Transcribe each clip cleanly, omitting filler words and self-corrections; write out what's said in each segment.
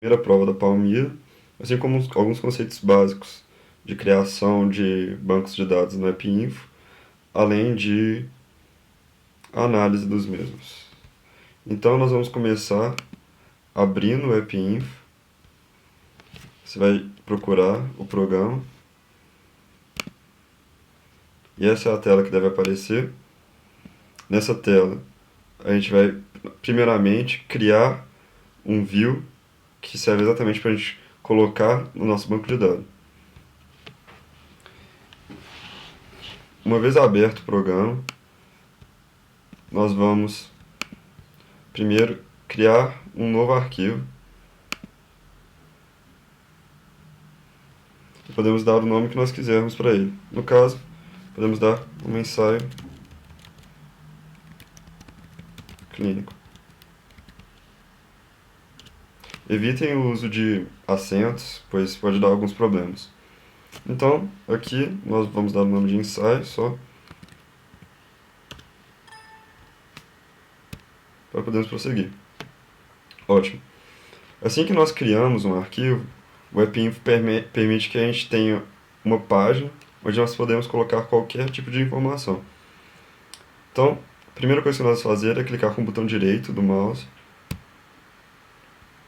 primeira prova da Palmira, assim como alguns conceitos básicos de criação de bancos de dados no AppInfo, além de análise dos mesmos. Então nós vamos começar abrindo o AppInfo. Você vai procurar o programa. E essa é a tela que deve aparecer. Nessa tela, a gente vai, primeiramente, criar um view que serve exatamente para a gente colocar no nosso banco de dados. Uma vez aberto o programa, nós vamos primeiro criar um novo arquivo. E podemos dar o nome que nós quisermos para ele. No caso, podemos dar um ensaio clínico. Evitem o uso de acentos, pois pode dar alguns problemas. Então, aqui nós vamos dar o nome de ensaio só, para podermos prosseguir. Ótimo. Assim que nós criamos um arquivo, o AppInfo permite que a gente tenha uma página onde nós podemos colocar qualquer tipo de informação. Então, a primeira coisa que nós vamos fazer é clicar com o botão direito do mouse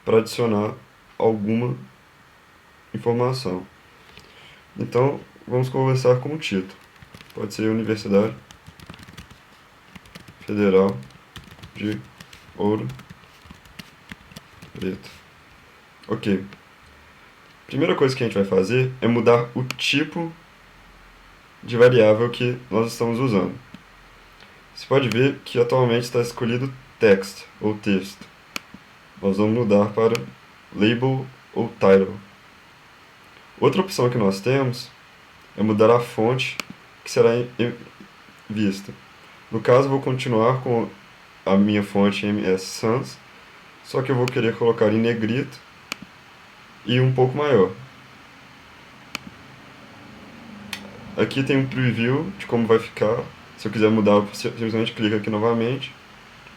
para adicionar alguma informação. Então, vamos começar com o título. Pode ser Universidade Federal de Ouro Preto. Ok. Primeira coisa que a gente vai fazer é mudar o tipo de variável que nós estamos usando. Você pode ver que atualmente está escolhido text ou texto. Nós vamos mudar para label ou title. Outra opção que nós temos é mudar a fonte que será vista. No caso, eu vou continuar com a minha fonte MS Sans, só que eu vou querer colocar em negrito e um pouco maior. Aqui tem um preview de como vai ficar. Se eu quiser mudar, eu simplesmente clico aqui novamente.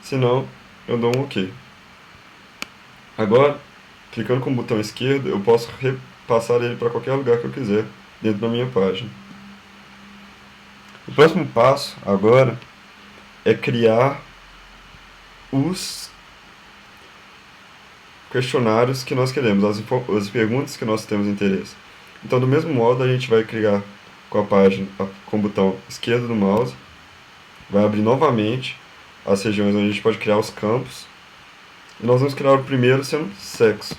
Se não, eu dou um OK. Agora, clicando com o botão esquerdo, eu posso repassar ele para qualquer lugar que eu quiser dentro da minha página. O próximo passo, agora, é criar os questionários que nós queremos, as perguntas que nós temos interesse. Então, do mesmo modo, a gente vai criar com a página, com o botão esquerdo do mouse, vai abrir novamente as regiões onde a gente pode criar os campos, e nós vamos criar o primeiro sendo sexo.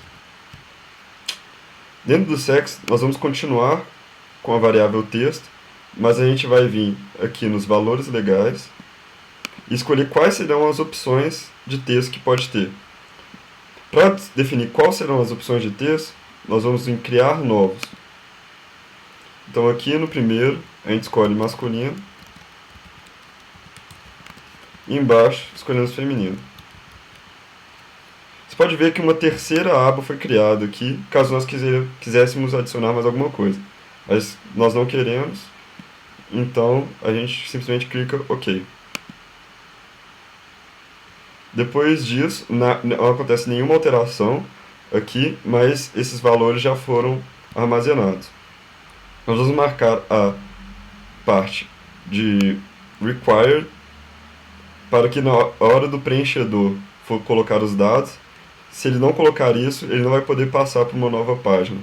Dentro do sexo, nós vamos continuar com a variável texto, mas a gente vai vir aqui nos valores legais e escolher quais serão as opções de texto que pode ter. Para definir quais serão as opções de texto, nós vamos em criar novos. Então aqui no primeiro, a gente escolhe masculino, e embaixo escolhemos feminino. Você pode ver que uma terceira aba foi criada aqui, caso nós quiséssemos adicionar mais alguma coisa. Mas nós não queremos, então a gente simplesmente clica OK. Depois disso, não acontece nenhuma alteração aqui, mas esses valores já foram armazenados. Nós vamos marcar a parte de required para que na hora do preenchedor for colocar os dados, se ele não colocar isso, ele não vai poder passar para uma nova página.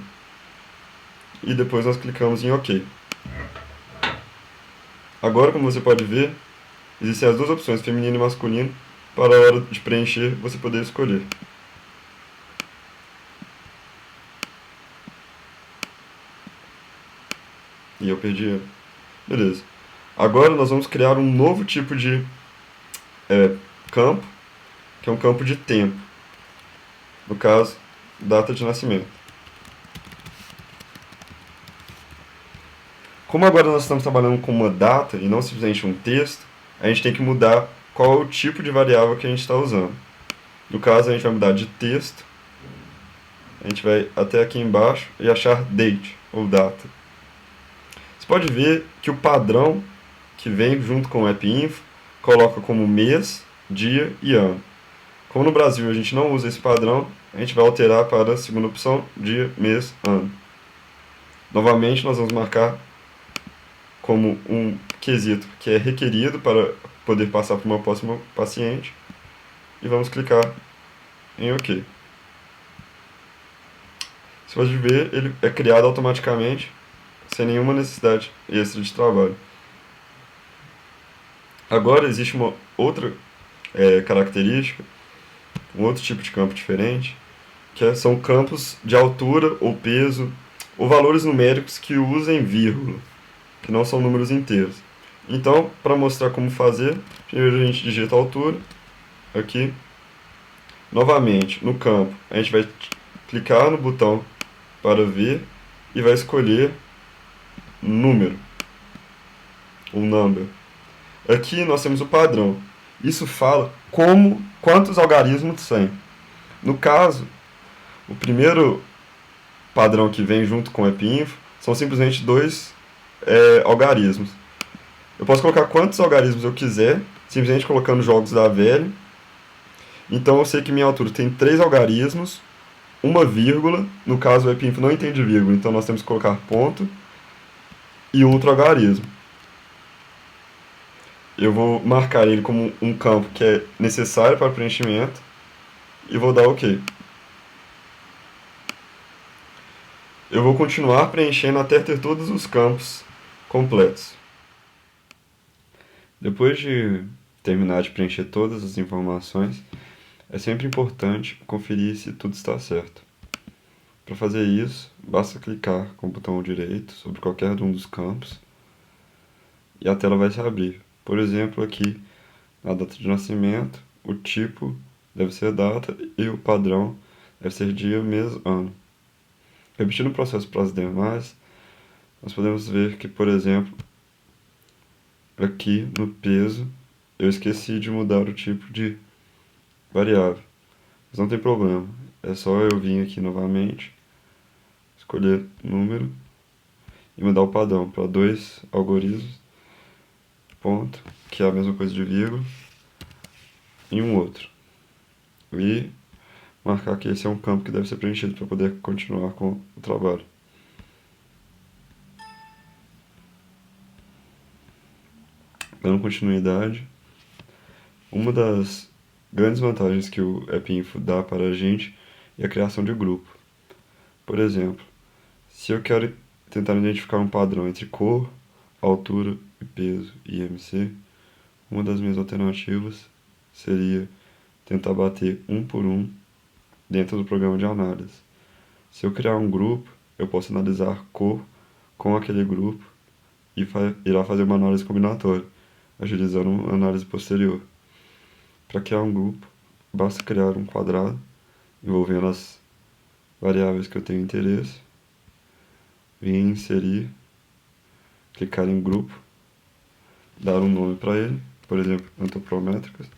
E depois nós clicamos em OK. Agora, como você pode ver, existem as duas opções, feminino e masculino, para a hora de preencher você poder escolher. E eu perdi ele. Beleza. Agora nós vamos criar um novo tipo de campo, que é um campo de tempo. No caso, data de nascimento. Como agora nós estamos trabalhando com uma data e não simplesmente um texto, a gente tem que mudar qual é o tipo de variável que a gente está usando. No caso, a gente vai mudar de texto. A gente vai até aqui embaixo e achar date, ou data. Você pode ver que o padrão que vem junto com o AppInfo coloca como mês, dia e ano. Como no Brasil a gente não usa esse padrão, a gente vai alterar para a segunda opção, dia, mês, ano. Novamente, nós vamos marcar como um quesito que é requerido para poder passar para uma próxima paciente e vamos clicar em OK. Você pode ver, ele é criado automaticamente, sem nenhuma necessidade extra de trabalho. Agora existe uma outra característica, um outro tipo de campo diferente, são campos de altura ou peso, ou valores numéricos que usem vírgula, que não são números inteiros. Então, para mostrar como fazer, primeiro a gente digita a altura, aqui. Novamente, no campo, a gente vai clicar no botão para ver e vai escolher número, ou number. Aqui nós temos o padrão. Isso fala quantos algarismos tem. No caso, o primeiro padrão que vem junto com o epinfo são simplesmente dois algarismos. Eu posso colocar quantos algarismos eu quiser, simplesmente colocando jogos da velha. Então eu sei que minha altura tem 3 algarismos, uma vírgula. No caso, o epinfo não entende vírgula, então nós temos que colocar ponto e outro algarismo. Eu vou marcar ele como um campo que é necessário para preenchimento e vou dar OK. Eu vou continuar preenchendo até ter todos os campos completos. Depois de terminar de preencher todas as informações, é sempre importante conferir se tudo está certo. Para fazer isso, basta clicar com o botão direito sobre qualquer um dos campos e a tela vai se abrir. Por exemplo, aqui na data de nascimento, o tipo deve ser data e o padrão deve ser dia, mês, ano. Repetindo o processo para as demais, nós podemos ver que, por exemplo, aqui no peso, eu esqueci de mudar o tipo de variável. Mas não tem problema, é só eu vir aqui novamente, escolher número e mudar o padrão para 2 algarismos, ponto, que é a mesma coisa de vírgula, e um outro. E marcar que esse é um campo que deve ser preenchido para poder continuar com o trabalho. Dando continuidade, uma das grandes vantagens que o epinfo dá para a gente é a criação de grupo. Por exemplo, se eu quero tentar identificar um padrão entre cor, altura e peso e IMC, uma das minhas alternativas seria tentar bater um por um dentro do programa de análise. Se eu criar um grupo, eu posso analisar cor com aquele grupo e irá fazer uma análise combinatória, agilizando uma análise posterior. Para criar um grupo, basta criar um quadrado envolvendo as variáveis que eu tenho interesse, vir em inserir, clicar em grupo, dar um nome para ele, por exemplo, antropométricas.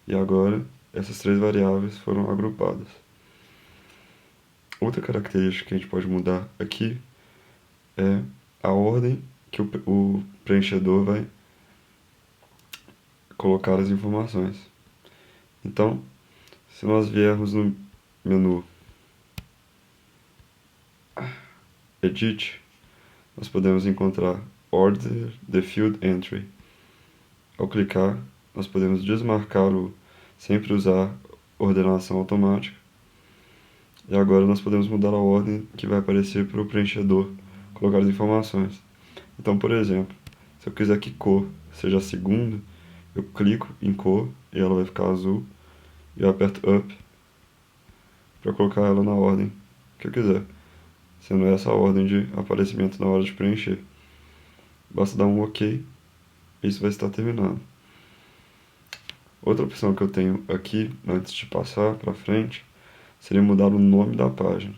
E agora, essas 3 variáveis foram agrupadas. Outra característica que a gente pode mudar aqui é a ordem que o preenchedor vai colocar as informações. Então, se nós viermos no menu Edit, nós podemos encontrar Order the Field Entry. Ao clicar, nós podemos desmarcar o sempre usar ordenação automática. E agora nós podemos mudar a ordem que vai aparecer para o preenchedor colocar as informações. Então, por exemplo, se eu quiser que cor seja a segunda, eu clico em cor e ela vai ficar azul. E eu aperto Up para colocar ela na ordem que eu quiser, sendo essa a ordem de aparecimento na hora de preencher. Basta dar um OK e isso vai estar terminado. Outra opção que eu tenho aqui, antes de passar para frente, seria mudar o nome da página.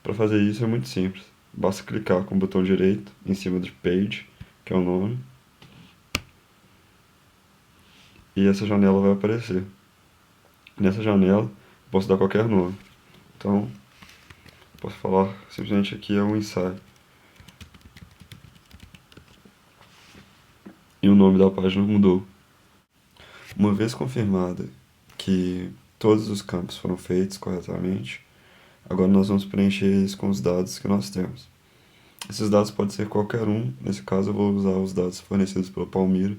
Para fazer isso é muito simples. Basta clicar com o botão direito em cima de Page, que é o nome, e essa janela vai aparecer. Nessa janela, eu posso dar qualquer nome. Então, posso falar simplesmente aqui é um ensaio. e o nome da página mudou. Uma vez confirmada que todos os campos foram feitos corretamente, agora nós vamos preencher eles com os dados que nós temos. Esses dados podem ser qualquer um, nesse caso eu vou usar os dados fornecidos pelo Palmiro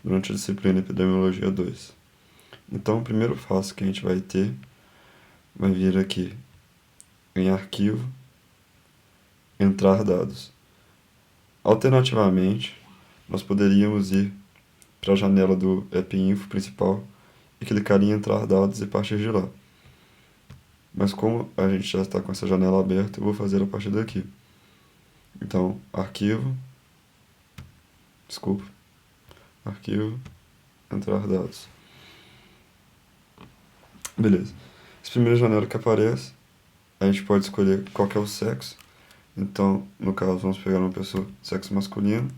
durante a disciplina Epidemiologia 2. Então, o primeiro passo que a gente vai ter vai vir aqui em Arquivo, Entrar Dados. Alternativamente, nós poderíamos ir para a janela do EpiInfo principal e clicar em Entrar Dados e partir de lá. Mas como a gente já está com essa janela aberta, eu vou fazer a partir daqui. Então, Arquivo, Entrar Dados. Beleza. Essa primeira janela que aparece, a gente pode escolher qual que é o sexo. Então, no caso, vamos pegar uma pessoa de sexo masculino.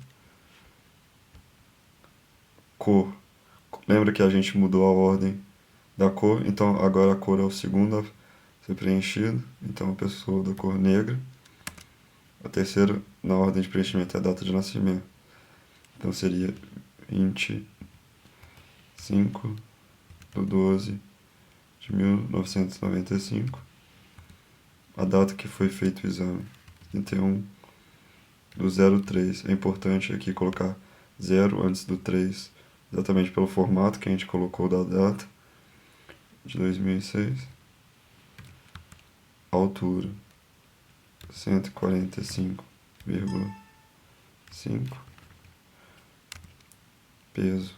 Cor. Lembra que a gente mudou a ordem da cor, então agora a cor é o segundo a ser preenchido. Então, a pessoa da cor negra. A terceira, na ordem de preenchimento, é a data de nascimento. Então, seria 25/12/1995. A data que foi feito o exame, 31/03. É importante aqui colocar 0 antes do 3, exatamente pelo formato que a gente colocou da data, de 2006. Altura, 145,5. Peso,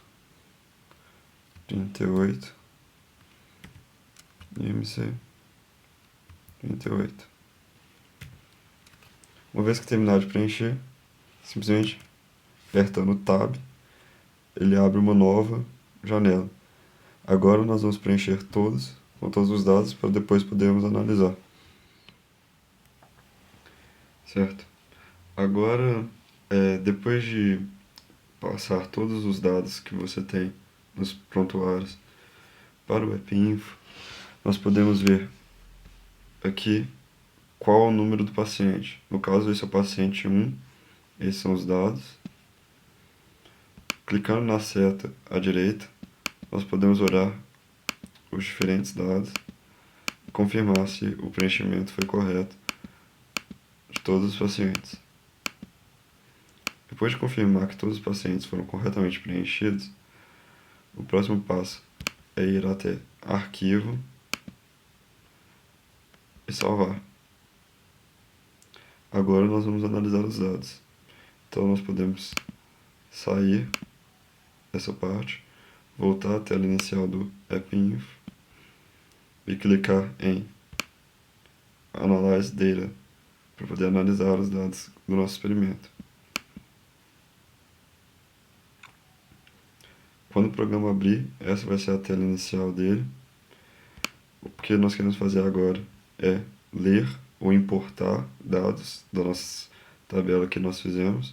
38. IMC, 38. Uma vez que terminar de preencher, simplesmente apertando o Tab, ele abre uma nova janela. Agora nós vamos preencher todos, com todos os dados, para depois podermos analisar. Certo? Agora, depois de passar todos os dados que você tem nos prontuários para o EpiInfo, nós podemos ver aqui qual é o número do paciente. No caso, esse é o paciente 1, esses são os dados. Clicando na seta à direita, nós podemos olhar os diferentes dados e confirmar se o preenchimento foi correto de todos os pacientes. Depois de confirmar que todos os pacientes foram corretamente preenchidos, o próximo passo é ir até Arquivo e salvar. Agora nós vamos analisar os dados. Então nós podemos sair dessa parte, voltar à tela inicial do EpiInfo e clicar em Analyze Data para poder analisar os dados do nosso experimento. Quando o programa abrir, essa vai ser a tela inicial dele. O que nós queremos fazer agora é ler ou importar dados da nossa tabela que nós fizemos.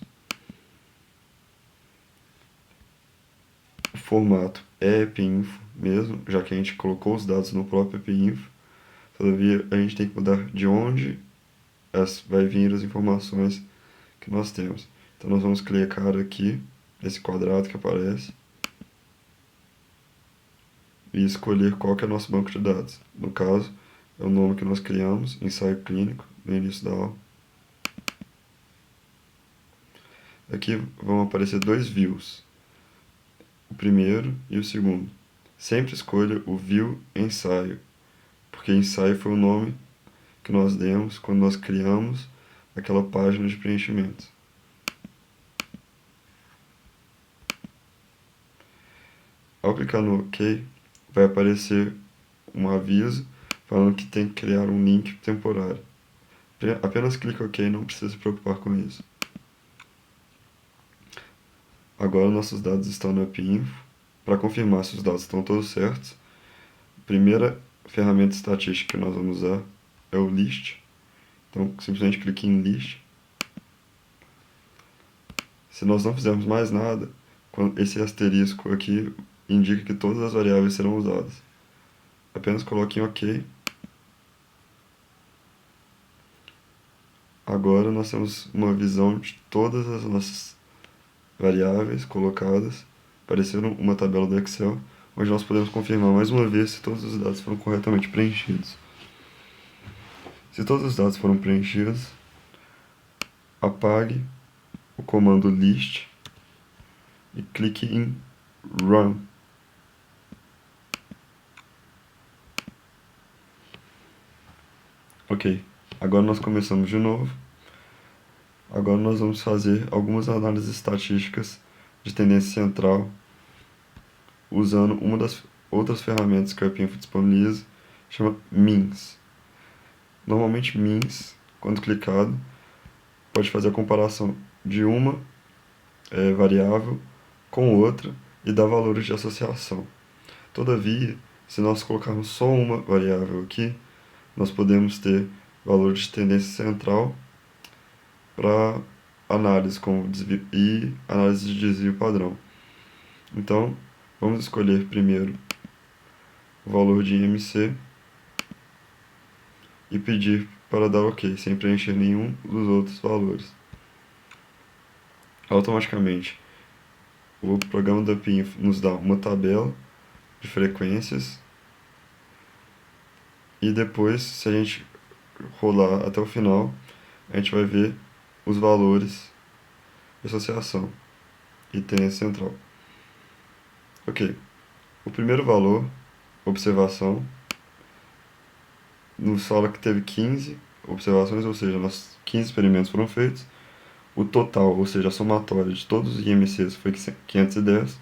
O formato é EpiInfo mesmo, já que a gente colocou os dados no próprio EpiInfo. Todavia, a gente tem que mudar de onde vai vir as informações que nós temos. Então, nós vamos clicar aqui, nesse quadrado que aparece, e escolher qual que é o nosso banco de dados. No caso, é o nome que nós criamos, ensaio clínico, no início da aula. Aqui vão aparecer dois views, o primeiro e o segundo. Sempre escolha o view ensaio, porque ensaio foi o nome que nós demos quando nós criamos aquela página de preenchimento. Ao clicar no OK, vai aparecer um aviso falando que tem que criar um link temporário. Apenas clique OK, não precisa se preocupar com isso. Agora nossos dados estão no EpiInfo. Para confirmar se os dados estão todos certos, a primeira ferramenta estatística que nós vamos usar é o List. Então, simplesmente clique em List. Se nós não fizermos mais nada, esse asterisco aqui indica que todas as variáveis serão usadas. Apenas coloque em OK. Agora nós temos uma visão de todas as nossas variáveis colocadas, parecendo uma tabela do Excel, onde nós podemos confirmar mais uma vez se todos os dados foram corretamente preenchidos. Se todos os dados foram preenchidos, apague o comando list e clique em Run. Ok, agora nós começamos de novo. Agora nós vamos fazer algumas análises estatísticas de tendência central usando uma das outras ferramentas que o AppInfo disponibiliza, chama Means. Normalmente Means, quando clicado, pode fazer a comparação de uma variável com outra e dar valores de associação. Todavia, se nós colocarmos só uma variável aqui, nós podemos ter valor de tendência central para análise como desvio e análise de desvio padrão. Então, vamos escolher primeiro o valor de IMC e pedir para dar OK, sem preencher nenhum dos outros valores. Automaticamente, o programa da AppInfo nos dá uma tabela de frequências e depois, se a gente rolar até o final, a gente vai ver os valores de associação e tendência central. Ok, o primeiro valor, observação, nos fala que teve 15 observações, ou seja, 15 experimentos foram feitos. O total, ou seja, a somatória de todos os IMCs foi 510.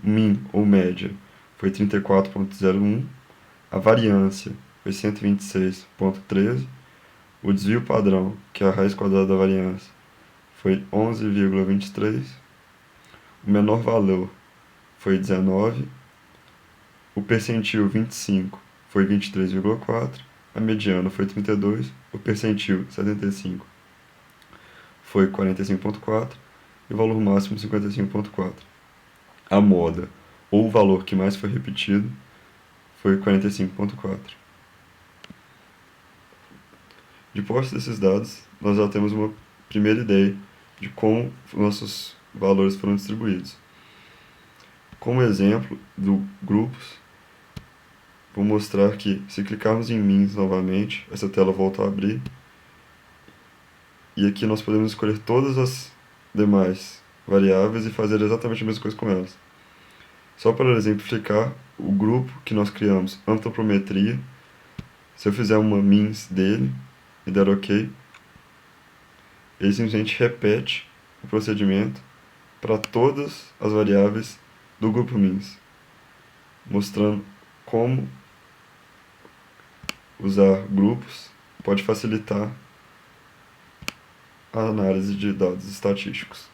O mean, ou média, foi 34,01. A variância foi 126,13. O desvio padrão, que é a raiz quadrada da variância, foi 11,23. O menor valor foi 19. O percentil 25 foi 23,4. A mediana foi 32. O percentil 75 foi 45,4. E o valor máximo 55,4. A moda, ou o valor que mais foi repetido, foi 45,4. De posse desses dados, nós já temos uma primeira ideia de como nossos valores foram distribuídos. Como exemplo do grupos, vou mostrar que se clicarmos em Means novamente, essa tela volta a abrir. E aqui nós podemos escolher todas as demais variáveis e fazer exatamente a mesma coisa com elas. Só para exemplificar, o grupo que nós criamos, antropometria, se eu fizer uma Means dele e der OK, ele simplesmente repete o procedimento para todas as variáveis do grupo Means, mostrando como usar grupos pode facilitar a análise de dados estatísticos.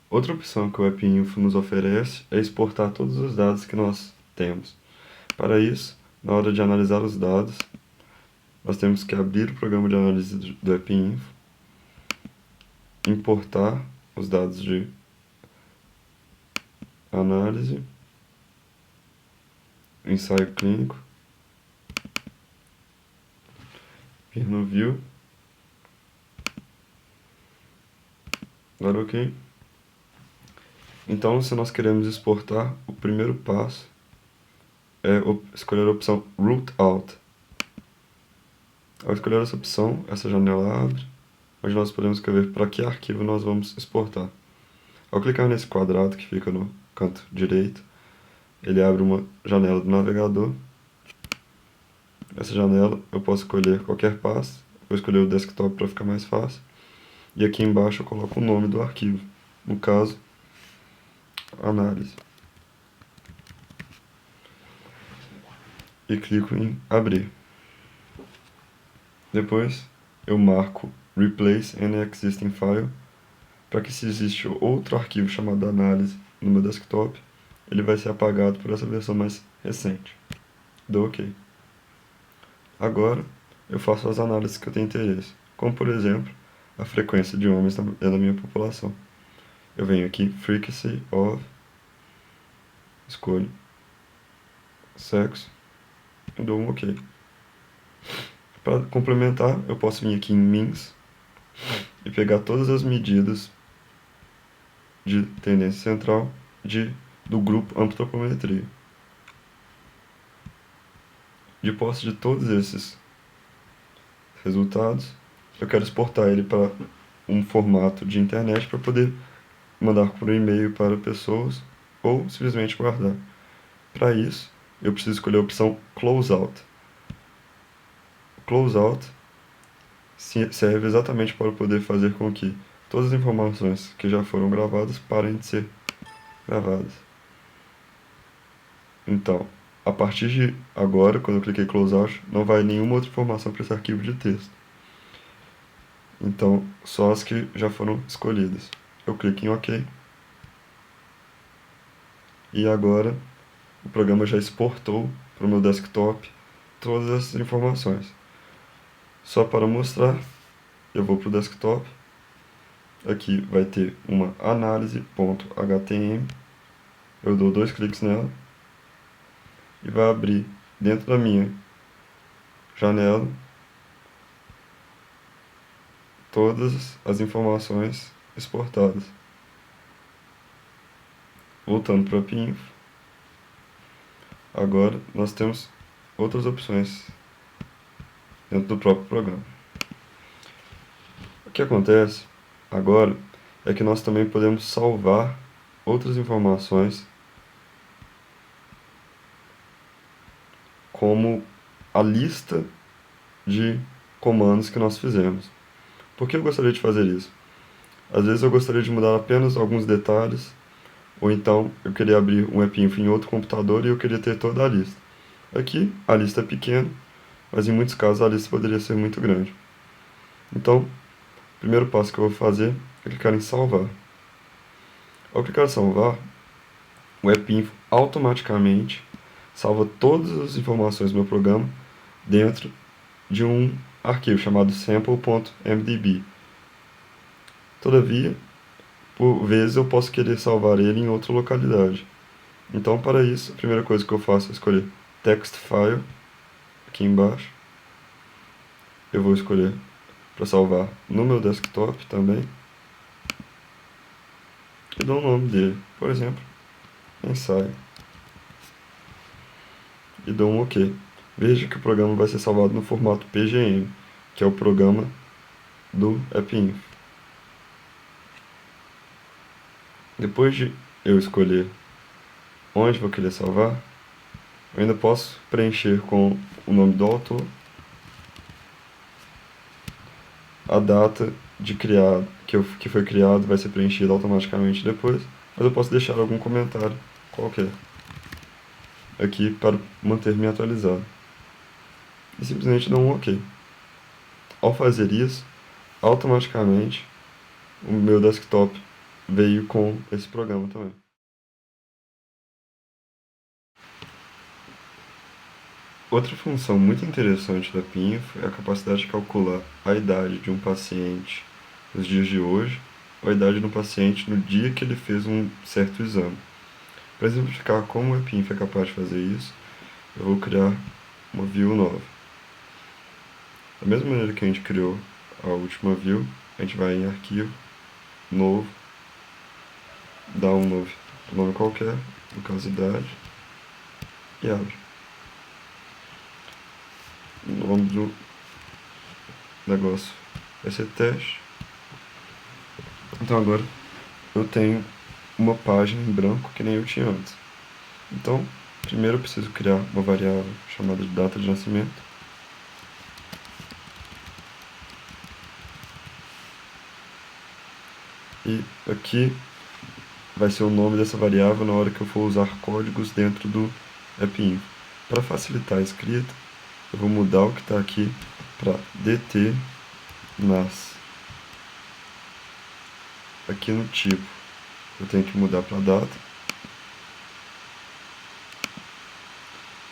Outra opção que o AppInfo nos oferece é exportar todos os dados que nós temos. Para isso, na hora de analisar os dados, nós temos que abrir o programa de análise do AppInfo, importar os dados de análise, ensaio clínico, vir no View, dar OK. Então, se nós queremos exportar, o primeiro passo é escolher a opção Root Out. Ao escolher essa opção, essa janela abre, onde nós podemos escrever para que arquivo nós vamos exportar. Ao clicar nesse quadrado que fica no canto direito, ele abre uma janela do navegador. Essa janela eu posso escolher qualquer passo, vou escolher o desktop para ficar mais fácil. E aqui embaixo eu coloco o nome do arquivo, no caso, análise. E clico em abrir. Depois eu marco Replace Any Existing File, para que se existe outro arquivo chamado análise no meu desktop, ele vai ser apagado por essa versão mais recente. Dou OK. Agora eu faço as análises que eu tenho interesse, como por exemplo, a frequência de homens dentro da minha população. Eu venho aqui, Frequency of, escolho sexo e dou um OK. Para complementar, eu posso vir aqui em Means e pegar todas as medidas de tendência central do grupo antropometria. De posse de todos esses resultados, eu quero exportar ele para um formato de internet para poder mandar por e-mail para pessoas ou simplesmente guardar. Para isso, eu preciso escolher a opção Closeout. Closeout serve exatamente para poder fazer com que todas as informações que já foram gravadas parem de ser gravadas. Então, a partir de agora, quando eu cliquei em Closeout, não vai nenhuma outra informação para esse arquivo de texto. Então, só as que já foram escolhidas. Eu clico em OK. E agora, o programa já exportou para o meu desktop todas essas informações. Só para mostrar, eu vou para o desktop. Aqui vai ter uma análise.htm. Eu dou 2 cliques nela e vai abrir dentro da minha janela todas as informações exportadas. Voltando para a PINFO, agora nós temos outras opções dentro do próprio programa. O que acontece agora é que nós também podemos salvar outras informações, como a lista de comandos que nós fizemos. Por que eu gostaria de fazer isso? Às vezes eu gostaria de mudar apenas alguns detalhes, ou então eu queria abrir um AppInfo em outro computador e eu queria ter toda a lista. Aqui a lista é pequena, mas em muitos casos a lista poderia ser muito grande. Então, o primeiro passo que eu vou fazer é clicar em salvar. Ao clicar em salvar, o AppInfo automaticamente salva todas as informações do meu programa dentro de um arquivo chamado sample.mdb. Todavia, por vezes eu posso querer salvar ele em outra localidade. Então, para isso, a primeira coisa que eu faço é escolher Text File, aqui embaixo. Eu vou escolher para salvar no meu desktop também. E dou o nome dele, por exemplo, ensaio. E dou um OK. Veja que o programa vai ser salvado no formato PGM, que é o programa do AppInfo. Depois de eu escolher onde vou querer salvar, eu ainda posso preencher com o nome do autor, a data de criado, que foi criado vai ser preenchida automaticamente depois, mas eu posso deixar algum comentário qualquer aqui para manter-me atualizado. E simplesmente dar um OK. Ao fazer isso, automaticamente o meu desktop veio com esse programa também. Outra função muito interessante da PINFO é a capacidade de calcular a idade de um paciente nos dias de hoje ou a idade de um paciente no dia que ele fez um certo exame. Para exemplificar como a PINFO é capaz de fazer isso, eu vou criar uma view nova. Da mesma maneira que a gente criou a última view, a gente vai em Arquivo, Novo, dá um novo nome qualquer, no caso idade, e abre. O nome do negócio vai ser teste. Então agora eu tenho uma página em branco que nem eu tinha antes. Então, primeiro eu preciso criar uma variável chamada de data de nascimento. E aqui vai ser o nome dessa variável na hora que eu for usar códigos dentro do AppInfo. Para facilitar a escrita, eu vou mudar o que está aqui para dtNas. Aqui no tipo, eu tenho que mudar para data.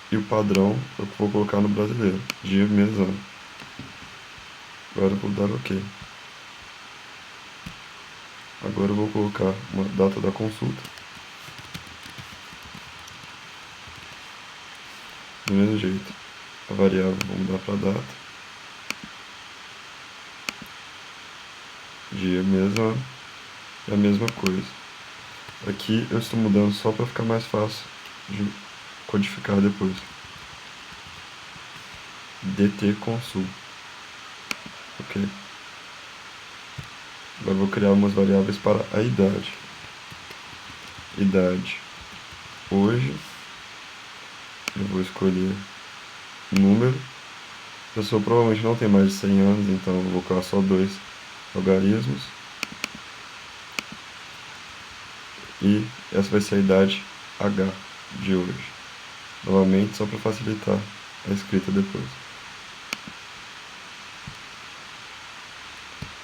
E o padrão eu vou colocar no brasileiro, dia, mês, ano. Agora eu vou dar OK. Agora eu vou colocar uma data da consulta. Do mesmo jeito, a variável vou mudar para data. dia, mês, ano, é a mesma coisa. Aqui eu estou mudando só para ficar mais fácil de codificar depois. DT consul. Ok. Agora eu vou criar umas variáveis para a idade. Idade. Hoje. Eu vou escolher número. A pessoa provavelmente não tem mais de 100 anos, então eu vou colocar só 2 algarismos. E essa vai ser a idade H de hoje. Novamente, só para facilitar a escrita depois.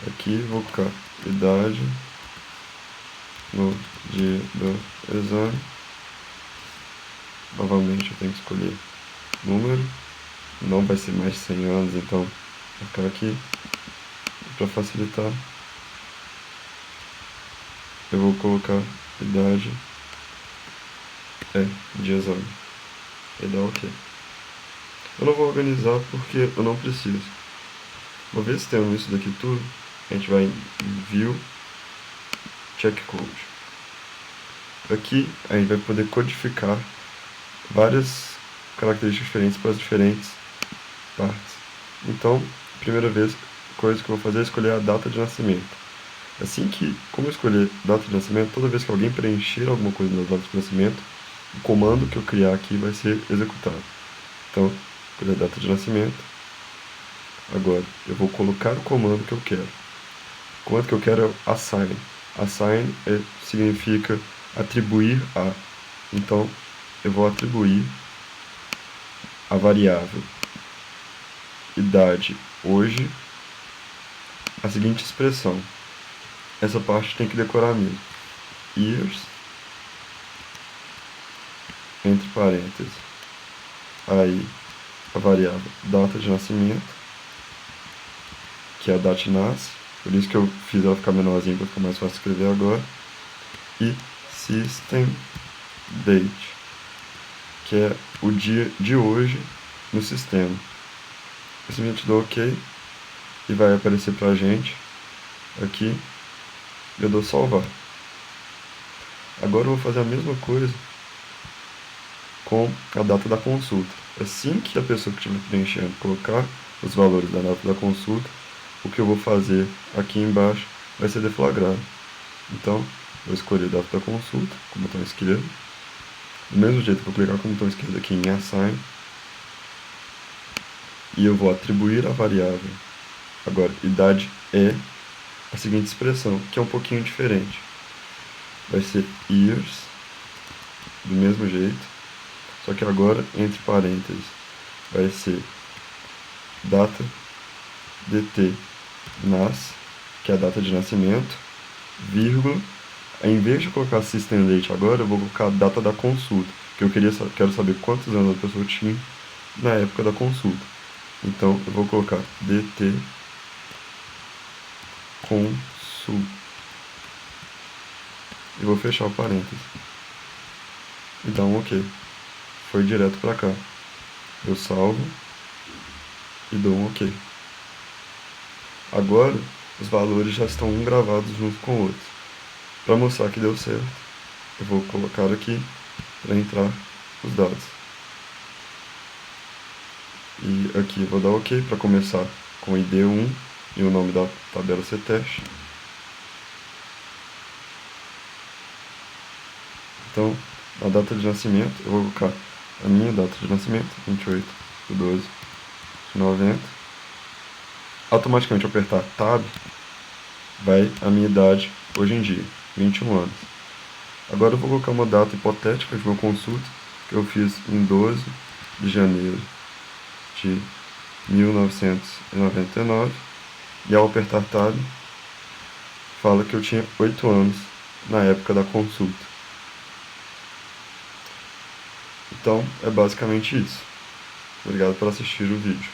Aqui vou colocar idade no dia do exame. Novamente eu tenho que escolher número. Não vai ser mais de 100 anos, então vou ficar aqui. Para facilitar, eu vou colocar idade de exame. E dá OK. Eu não vou organizar porque eu não preciso. Uma vez tendo isso daqui tudo, a gente vai em View, Checkcode. Aqui a gente vai poder codificar várias características diferentes para as diferentes partes. Então, primeira coisa que eu vou fazer é escolher a data de nascimento. Assim que, como eu escolher data de nascimento, toda vez que alguém preencher alguma coisa na data de nascimento, o comando que eu criar aqui vai ser executado. Então, escolher a data de nascimento. Agora, eu vou colocar o comando que eu quero. O comando que eu quero é o assign. Assign significa atribuir a. Então, eu vou atribuir a variável idade hoje a seguinte expressão. Essa parte tem que decorar mesmo. Years, entre parênteses. Aí, a variável data de nascimento, que é a DATNAS. Por isso que eu fiz ela ficar menorzinha para ficar mais fácil de escrever agora. E system date, que é o dia de hoje no sistema. Eu simplesmente dou OK e vai aparecer pra gente aqui. Eu dou salvar. Agora eu vou fazer a mesma coisa com a data da consulta. Assim que a pessoa que estiver preenchendo colocar os valores da data da consulta, o que eu vou fazer aqui embaixo vai ser deflagrado. Então, vou escolher a data da consulta com o botão esquerdo. Do mesmo jeito, vou clicar com o botão esquerdo aqui em Assign. E eu vou atribuir a variável. Agora, idade é a seguinte expressão, que é um pouquinho diferente. Vai ser years, do mesmo jeito, só que agora, entre parênteses, vai ser data dt nas, que é a data de nascimento, vírgula. Em vez de colocar system date agora, eu vou colocar a data da consulta, que eu quero saber quantos anos a pessoa tinha na época da consulta. Então, eu vou colocar dt consul e vou fechar o parênteses e dar um OK. Foi direto para cá. Eu salvo e dou um OK. Agora, os valores já estão um gravados junto com o outro. Para mostrar que deu certo, eu vou colocar aqui para entrar os dados. E aqui eu vou dar OK para começar com ID1 e o nome da tabela CTEST. Então, a data de nascimento, eu vou colocar a minha data de nascimento, 28/12/90. Automaticamente, ao apertar Tab, vai a minha idade hoje em dia, 21 anos. Agora eu vou colocar uma data hipotética de uma consulta que eu fiz em 12 de janeiro de 1999. E ao apertar Tab, fala que eu tinha 8 anos na época da consulta. Então, é basicamente isso. Obrigado por assistir o vídeo.